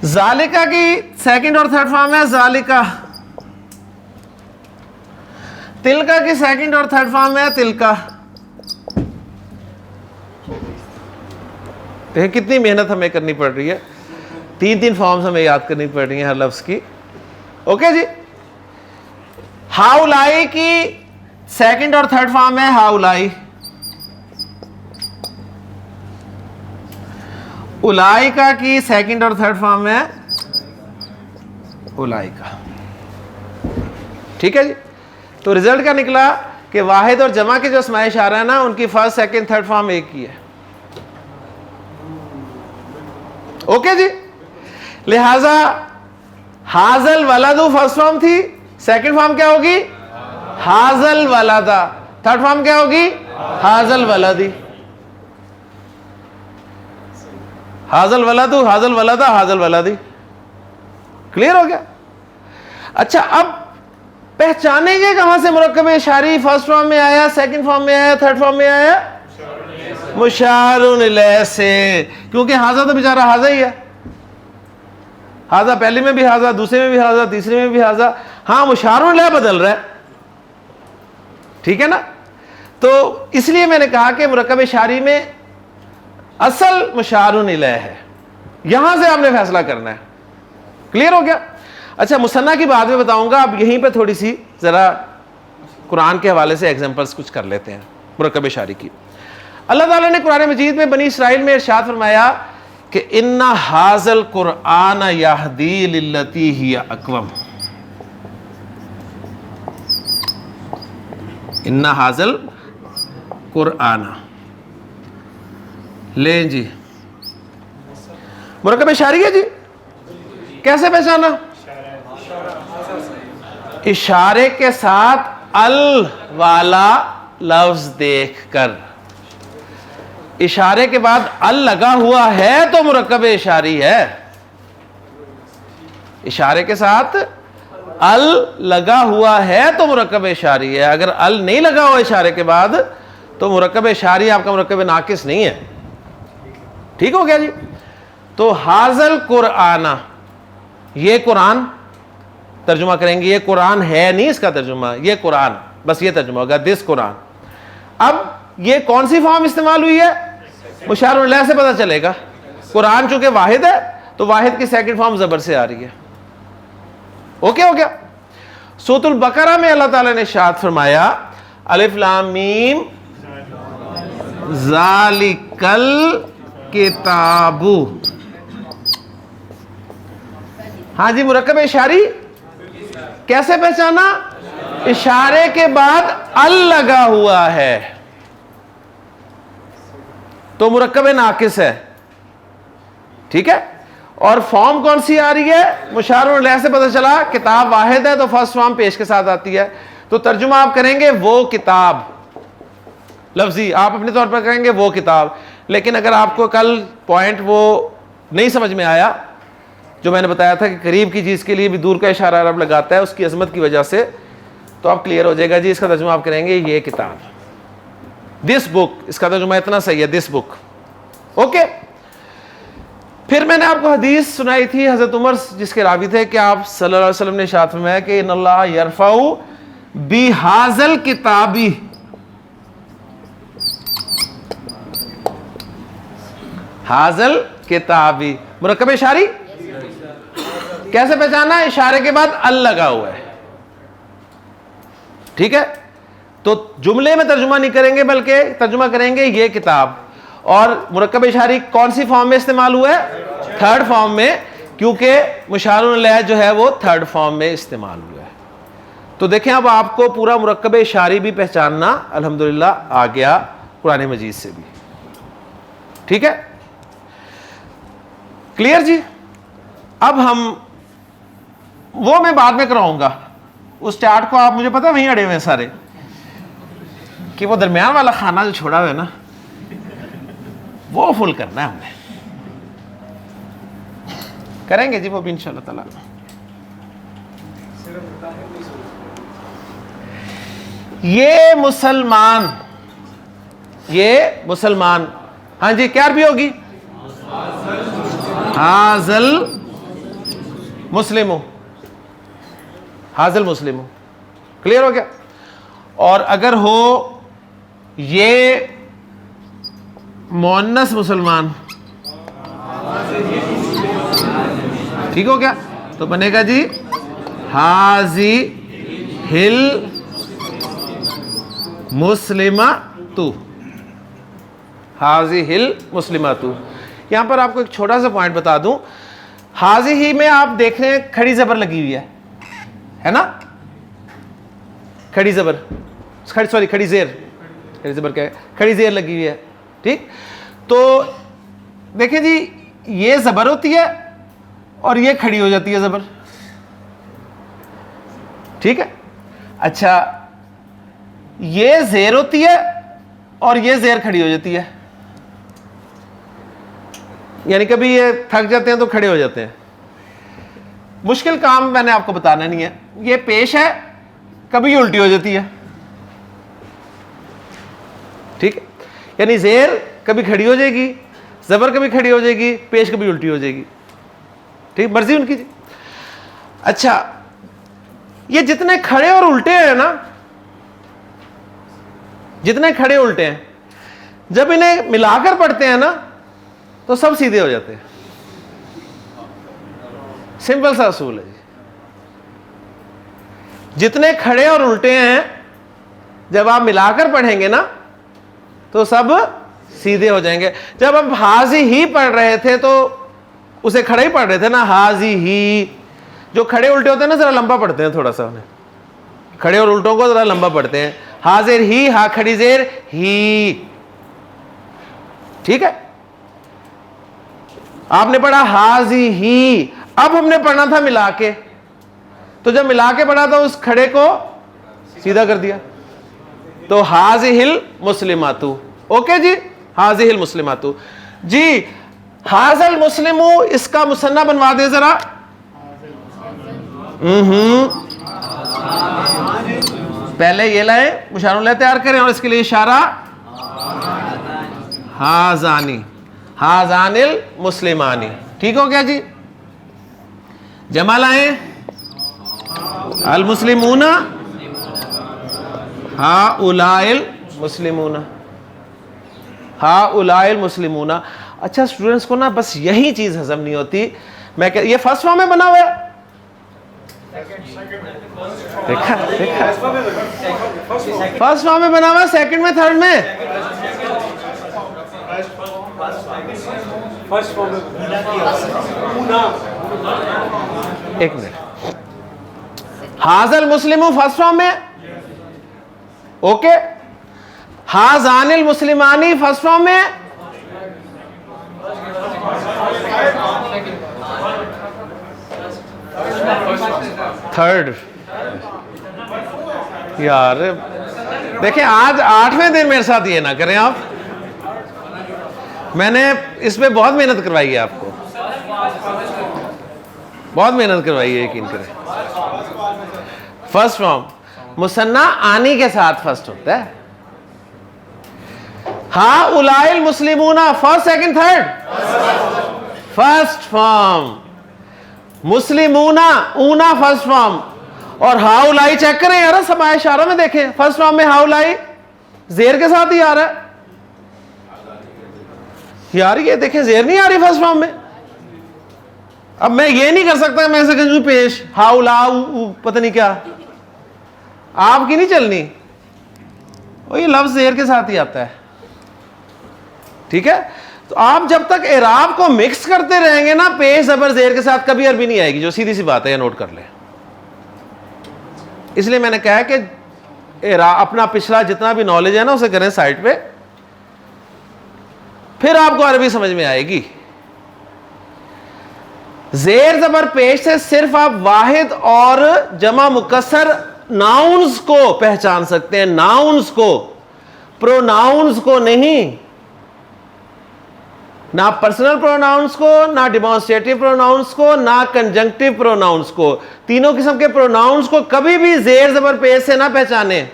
जालिका की सेकंड और थर्ड फॉर्म है जालिका। तिलका की सेकंड और थर्ड फॉर्म है तिलका। कितनी मेहनत हमें करनी पड़ रही है। 3 फॉर्म्स हमें याद करनी पड़ रही हैं हर लफ्ज की। ओके जी। हाउलाई की सेकंड और थर्ड फॉर्म है हाउलाई, उलाइका की सेकंड और थर्ड फॉर्म है उलाइका। ठीक है जी। तो रिजल्ट क्या निकला कि वाहिद और जमा के जो अस्माए इशारा है ना, उनकी फर्स्ट सेकंड थर्ड फॉर्म एक ही है। ओके जी। लिहाजा हाजल वलदू फर्स्ट फॉर्म थी, सेकंड फॉर्म क्या होगी हाजल वलदा, थर्ड फॉर्म क्या होगी हाजल वलदी। हाजल वलदू, हाजल वलदा, हाजल वलदी। क्लियर हो गया। अच्छा, अब पहचानेंगे कहां से मुरक्कब इशारी फर्स्ट फॉर्म में आया, सेकंड फॉर्म में आया, थर्ड फॉर्म में आया? मुशारुन इलैह से, क्योंकि हाजा तो बेचारा हाजा ही है। हाजा पहले में भी हाजा, दूसरे में भी हाजा, तीसरे में भी हाजा। हाँ, मुशारुन इलैह बदल रहा है, ठीक है ना। तो इसलिए मैंने कहा कि मुरक्कब इशारी में असल मुशारुन इलैह है, यहां से आपने फैसला करना है। क्लियर हो गया। अच्छा, मुसन्ना की बात में बताऊंगा, अब यहीं पे थोड़ी सी जरा कुरान के हवाले से एग्जांपल्स कुछ कर लेते हैं मुरक्कब इशारी की। अल्लाह ताला ने कुरान मजीद में बनी इसराइल में इरशाद फरमाया कि इन्ना हाजल कुरआन यहदी लिल्लती हिया अक़वम। इन्ना हाजल कुरआन, लें जी, मुरक्कब इशारी है जी। कैसे पहचाना? इशारे के साथ अल वाला लफ्ज देखकर। इशारे के बाद अल लगा हुआ है तो मुरक्कब इशारी है। इशारे के साथ अल लगा हुआ है तो मुरक्कब इशारी है। अगर अल नहीं लगा हुआ इशारे के बाद तो मुरक्कब इशारी आपका मुरक्कब नाकिस नहीं है। ठीक हो गया जी। तो हाजल कुरआना, ये कुरान तर्जुमा करेंगे, ये कुरान है नहीं इसका तर्जुमा, ये कुरान, बस ये तर्जुमा होगा, दिस कुरान। अब ये कौन सी फॉर्म इस्तेमाल हुई है? मुशारुन इलैह से पता चलेगा। कुरान चूंकि वाहिद है तो वाहिद की सेकंड फॉर्म जबर से आ रही है। ओके हो गया। सूरतुल बकरा में अल्लाह ताला ने इरशाद फरमाया अलिफ लाम मीम ज़ालिकल किताबु। हाँ जी, मुरक्कब इशारी कैसे पहचाना? इशारे के बाद अल लगा हुआ है तो मुरक्कब नाकिस है। ठीक है। और फॉर्म कौन सी आ रही है? मुशारुन इलैह से पता चला किताब वाहिद है तो फर्स्ट फॉर्म पेश के साथ आती है। तो तर्जुमा आप करेंगे वो किताब, लफ्जी आप अपने तौर पर करेंगे वो किताब। लेकिन अगर आपको कल पॉइंट वो नहीं समझ में आया जो मैंने बताया था कि करीब की चीज़ के लिए भी दूर का इशारा अरब लगाता है उसकी अजमत की वजह से, तो आप क्लियर हो जाएगा जी। इसका तर्जुमा आप करेंगे ये किताब, दिस बुक। इसका तर्जुमा इतना सही है, दिस बुक। ओके। फिर मैंने आपको हदीस सुनाई थी हजरत उमर जिसके रावी थे कि आप सल्लल्लाहु अलैहि वसल्लम ने इरशाद फरमाया कि इन्नल्लाह यरफाउ बिहाज़ल किताबी, हाजल किताबी। मुरक्कब इशारी कैसे पहचाना? इशारे के बाद अल लगा हुआ है। ठीक है। तो जुमले में तर्जुमा नहीं करेंगे बल्कि तर्जुमा करेंगे ये किताब। और मुरक्कब इशारी कौन सी फॉर्म में इस्तेमाल हुआ है? थर्ड फॉर्म में, क्योंकि मुशारुन इलैह जो है वो थर्ड फॉर्म में इस्तेमाल हुआ है। तो देखें, अब आपको पूरा मुरक्कब इशारी भी पहचानना अल्हम्दुलिल्लाह आ गया कुरान मजीद से भी। ठीक है, क्लियर जी। अब हम वो मैं बाद में कराऊंगा, उस चार्ट को आप मुझे पता है वहीं अड़े हुए हैं सारे, कि वो दरमियान वाला खाना जो छोड़ा हुआ है ना वो फुल करना है हमने। करेंगे जी वो भी इंशाअल्लाह ताला। ये मुसलमान, हाँ जी, क्या भी होगी? हाजल मुस्लिमो, हाजल मुस्लिमो। क्लियर हो गया। और अगर हो ये मुअन्नस मुसलमान, ठीक हो गया? तो बनेगा जी हाजी हिल मुस्लिमा तू, हाजी हिल मुस्लिमा तू। यहां पर आपको एक छोटा सा पॉइंट बता दूं, हाजी ही में आप देख रहे हैं खड़ी जबर लगी हुई है ना, खड़ी जबर, सॉरी खड़ी जेर, खड़ी जबर क्या है, खड़ी जेर लगी हुई है। ठीक, तो देखिए जी, ये जबर होती है और ये खड़ी हो जाती है जबर। ठीक है, अच्छा, ये जेर होती है और ये जेर खड़ी हो जाती है, यानी कभी ये थक जाते हैं तो खड़े हो जाते हैं। मुश्किल काम मैंने आपको बताना नहीं है, ये पेश है, कभी उल्टी हो जाती है। ठीक है, यानी जेर कभी खड़ी हो जाएगी, जबर कभी खड़ी हो जाएगी, पेश कभी उल्टी हो जाएगी। ठीक, मर्जी उनकी जी। अच्छा, ये जितने खड़े और उल्टे हैं ना, जितने खड़े उल्टे हैं, जब इन्हें मिलाकर पढ़ते हैं ना तो सब सीधे हो जाते हैं। सिंपल सा असूल है जी। जितने खड़े और उल्टे हैं जब आप मिलाकर पढ़ेंगे ना तो सब सीधे हो जाएंगे। जब आप हाजी ही पढ़ रहे थे तो उसे खड़े ही पढ़ रहे थे ना, हाजी ही। जो खड़े उल्टे होते हैं ना जरा लंबा पढ़ते हैं, थोड़ा सा उन्हें, खड़े और उल्टों को जरा लंबा पढ़ते हैं। हाजिर ही, हा खड़ी जेर ही। ठीक है, आपने पढ़ा हाजी ही, अब हमने पढ़ना था मिला के, तो जब मिला के पढ़ा तो उस खड़े को सीधा कर दिया, तो हाजी हिल मुस्लिमातु। ओके जी, हाजी हिल मुस्लिमातु जी। हाजल मुस्लिमु, इसका मुसन्ना बनवा दे जरा। पहले ये लाए, मुशारुल्लाह तैयार करें और इसके लिए इशारा हाजानी, हाजानिल मुस्लिमानी। ठीक हो गया जी। जमा लाए, अल मुस्लिमूना हा उलाइल मुस्लिमूना, हा उलाइल मुस्लिमूना। अच्छा, स्टूडेंट्स को ना बस यही चीज हजम नहीं होती। मैं ये फर्स्ट फॉर्म में बना हुआ है, देखा देखा, फर्स्ट फॉर्म में बना हुआ है, सेकंड में, थर्ड में, एक मिनट। हाजल मुस्लिमु फर्स्ट फॉर्म में, ओके। हाजानिल मुस्लिमानी फर्स्ट फॉर्म में, थर्ड। यार देखें, आज 8वें दिन मेरे साथ ये ना करें आप। मैंने इसमें बहुत मेहनत करवाई है, आपको बहुत मेहनत करवाई है, यकीन करें। फर्स्ट फॉर्म मुसन्ना आनी के साथ फर्स्ट होता है। हा उलाइल मुस्लिमूना first, second, third, first form. मुस्लिमूना ऊना फर्स्ट फॉर्म, और हाउलाई चेक करें यार, समाया इशारा में देखें, फर्स्ट फॉर्म में हाउलाई जेर के साथ ही आ रहा है यार। ये देखें, जेर नहीं आ रही फर्स्ट फॉर्म में। अब मैं ये नहीं कर सकता, मैं ऐसे कहूं पेश हाउला पता नहीं क्या, आपकी नहीं चलनी, ये लफ्ज जेर के साथ ही आता है। ठीक है, तो आप जब तक एराब को मिक्स करते रहेंगे ना पेश जबर जेर के साथ, कभी अरबी नहीं आएगी, जो सीधी सी बात है, नोट कर ले। इसलिए मैंने कहा कि अपना पिछला जितना भी नॉलेज है ना उसे करें साइड पे, फिर आपको अरबी समझ में आएगी। जेर जबर पेश से सिर्फ आप वाहिद और जमा मुकस्सर नाउन्स को पहचान सकते हैं, नाउन्स को, प्रोनाउंस को नहीं। ना पर्सनल प्रोनाउंस को, ना डिमॉन्स्ट्रेटिव प्रोनाउंस को, ना कंजंक्टिव प्रोनाउंस को। तीनों किस्म के प्रोनाउंस को कभी भी जेर जबर पेश से ना पहचाने।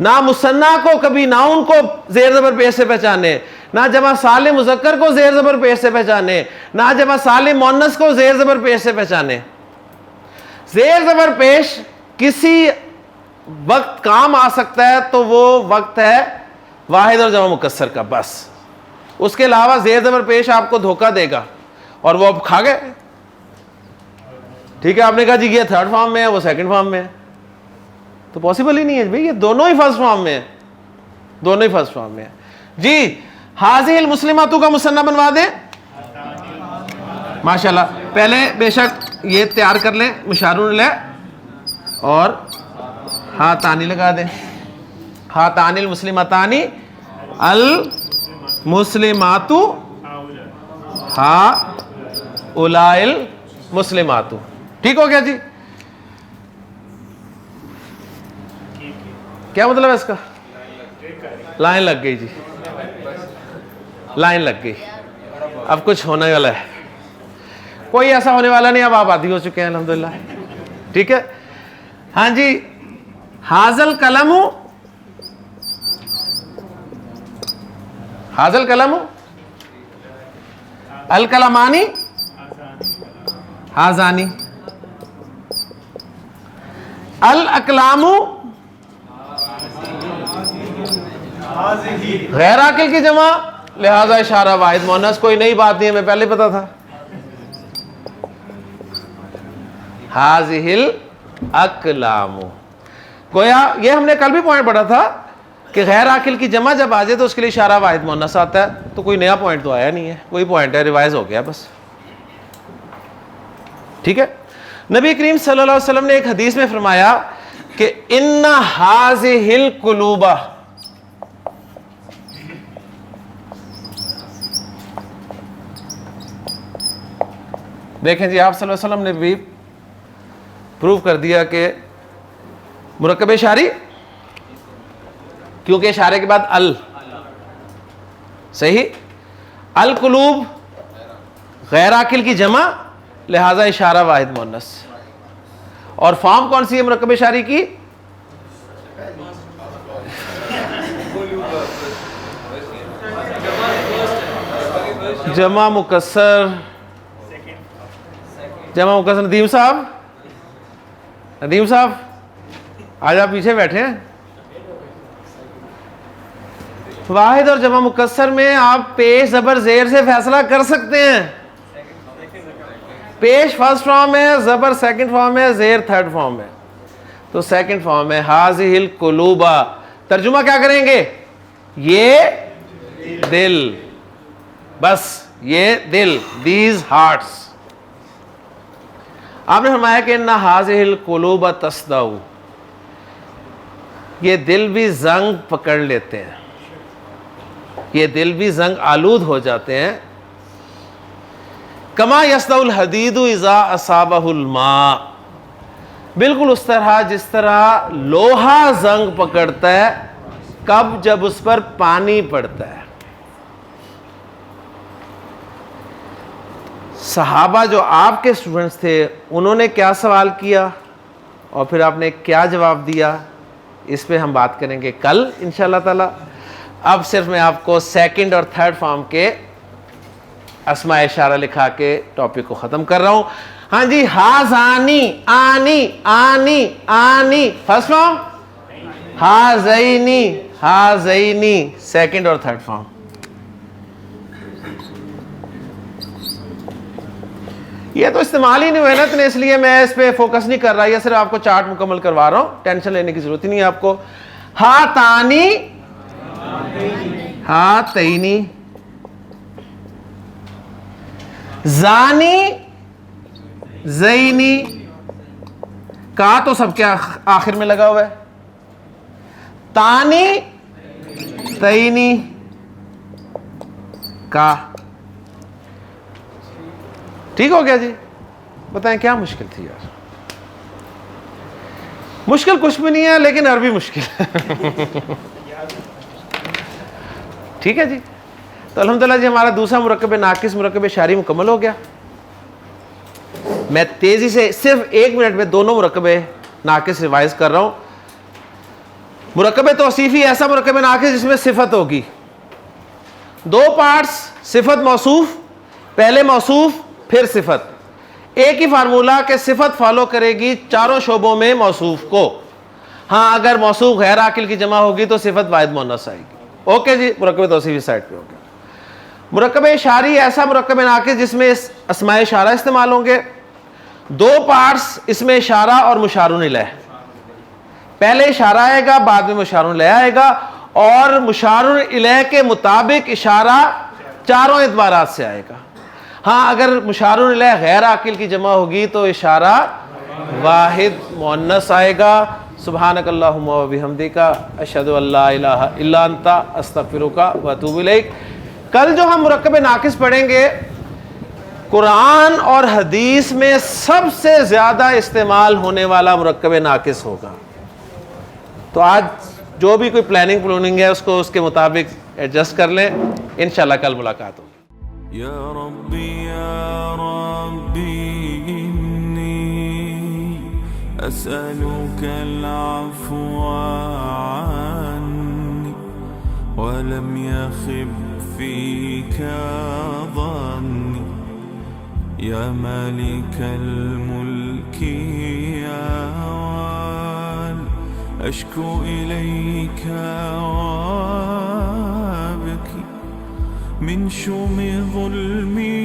ना मुसन्ना को कभी नाउन को जेर जबर पेश से पहचाने, ना जमा सालिम मुज़क्कर को जेर जबर पेश से पहचाने, ना जमा सालिम मुअन्नस को जेर जबर पेश से पहचाने। जेर जबर पेश किसी वक्त काम आ सकता है तो वो वक्त है वाहिद और जमा मुकस्सर का, बस। उसके अलावा जेर जबर पेश आपको धोखा देगा और वो अब खा गए। ठीक है, आपने कहा जी ये थर्ड फॉर्म में है, वो सेकंड फॉर्म में है, तो पॉसिबल ही नहीं है भाई, ये दोनों ही फर्स्ट फॉर्म में है, दोनों ही फर्स्ट फॉर्म में है जी। हाज़िहिल मुस्लिमातु का मुसन्ना बनवा दें माशाल्लाह। पहले बेशक ये तैयार कर लें, मुशारुन ले और हाँ तानी लगा दें, हाँ तानिल मुस्लिमातानी अल मुस्लिमातु हाँ उलाइल मुस्लिमातु। ठीक हो गया जी। क्या मतलब है इसका? लाइन लग गई जी, लाइन लग गई। अब कुछ होने वाला है, कोई ऐसा होने वाला नहीं, अब आप आदी हो चुके हैं अल्हम्दुलिल्लाह। ठीक है, हाँ जी। हाजल कलमु, हाजल कलमु अल कलमानी हाजानी अल अकलामु गैर आकिल की जमा, लिहाजा इशारा वाहिद मुअन्नस। कोई नई बात नहीं है, मैं पहले पता था। हाज़िहिल अकलामु, गोया ये हमने कल भी पॉइंट पढ़ा था कि गैर आकिल की जमा जब आ जाए तो उसके लिए इशारा वाहिद मुअन्नस आता है। तो कोई नया पॉइंट तो आया नहीं है, वही पॉइंट है, रिवाइज हो गया बस। ठीक है, नबी करीम सल्लल्लाहु अलैहि वसल्लम ने एक हदीस में फरमाया कि इन्ना हाज़िहिल कुलूबा, देखें जी, आप सल्लल्लाहु अलैहि वसल्लम ने भी प्रूव कर दिया कि मुरक्कब इशारी, क्योंकि इशारे के बाद अल, सही, अल कुलूब गैर आकिल की जमा, लिहाजा इशारा वाहिद मुअन्नस। और फॉर्म कौन सी है मुरक्कब इशारी की? जमा मुकस्सर, जमा मुकस्सर। नदीम साहब, नदीम साहब आज आप पीछे बैठे हैं। वाहिद और जमा मुकस्सर में आप पेश ज़बर ज़ेर से फैसला कर सकते हैं। पेश फर्स्ट फॉर्म है, ज़बर सेकंड फॉर्म है, ज़ेर थर्ड फॉर्म है, तो सेकंड फॉर्म है हाज़िहिल कुलूबा। तर्जुमा क्या करेंगे? ये दिल, बस ये दिल, दीज हार्ट्स। आपने फरमाया कि इन्ना हाज़िहिल कुलूबा तस्दाउ, ये दिल भी जंग पकड़ लेते हैं, ये दिल भी जंग आलूद हो जाते हैं। कमा यस्दाउल हदीदु इज़ा असाबहुल मा, बिल्कुल उस तरह जिस तरह लोहा जंग पकड़ता है कब? जब उस पर पानी पड़ता है। सहाबा जो आपके स्टूडेंट्स थे उन्होंने क्या सवाल किया और फिर आपने क्या जवाब दिया, इस पे हम बात करेंगे कल इंशाल्लाह ताला। अब सिर्फ मैं आपको सेकंड और थर्ड फॉर्म के अस्मा इशारा लिखा के टॉपिक को ख़त्म कर रहा हूं। हाँ जी, हाज़ानी, आनी, आनी, आनी फर्स्ट फॉर्म, हाज़ैनी, हाज़ैनी सेकंड और थर्ड फॉर्म। ये तो इस्तेमाल ही नहीं हुए ना, तो इसलिए मैं इस पे फोकस नहीं कर रहा, ये सिर्फ आपको चार्ट मुकम्मल करवा रहा हूं, टेंशन लेने की जरूरत ही नहीं है आपको। हातानी, हातैनी, जानी, ज़ैनी, का तो सबके आखिर में लगा हुआ है, तानी, तैनी, का। ठीक हो गया जी? बताएं क्या मुश्किल थी यार? मुश्किल कुछ भी नहीं है, लेकिन अरबी मुश्किल है। ठीक है जी, तो अल्हम्दुलिल्लाह जी हमारा दूसरा मुरक्कब नाकिस मुरक्कब शारी मुकम्मल हो गया। मैं तेजी से सिर्फ 1 मिनट में दोनों मुरक्कब नाकिस रिवाइज कर रहा हूं। मुरक्कब तौसीफी ऐसा मुरक्कब नाकिस जिसमें सिफत होगी, 2 पार्ट्स, सिफत मौसूफ, पहले मौसूफ फिर सिफत। एक ही फार्मूला के सिफत फॉलो करेगी चारों शोबों में मौसूफ को। हाँ, अगर मौसूफ गैर आकिल की जमा होगी तो सिफत वाहिद मुअन्नस आएगी। ओके जी, मुरक्कब तौसीफी साइड पे हो गया। मुरक्कब इशारी ऐसा मुरक्कब नाकिस जिसमें अस्माए इशारा इस्तेमाल होंगे। दो पार्ट्स इसमें इशारा और मुशारुन इलैह। पहले इशारा आएगा, बाद में मुशारुन इलैह आएगा, और मुशारुन इलैह के मुताबिक इशारा चारों एतबारात से आएगा। हाँ, अगर मुशारुन इलैह गैर आकिल की जमा होगी तो इशारा वाहिद मुअन्नस आएगा। सुब्हानक अल्लाहुम्मा व बिहम्दिका अशहदु अल्ला इलाहा इल्ला अंता अस्तगफिरुका व अतूबु इलैक। कल जो हम मुरक्कब नाकिस पढ़ेंगे, कुरान और हदीस में सबसे ज्यादा इस्तेमाल होने वाला मुरक्कब नाकिस होगा। तो आज जो भी कोई प्लानिंग है उसको उसके मुताबिक एडजस्ट कर लें। इंशाल्लाह कल मुलाकात होगी। या रब्बी इन्नी असअलुकल अफ़्वा अन्नी वलम यख़िब फ़ीका ज़न्नी या मालिकल मुल्की या अश्कु इलैका वाबकी मिन शुमी ज़ुल्मी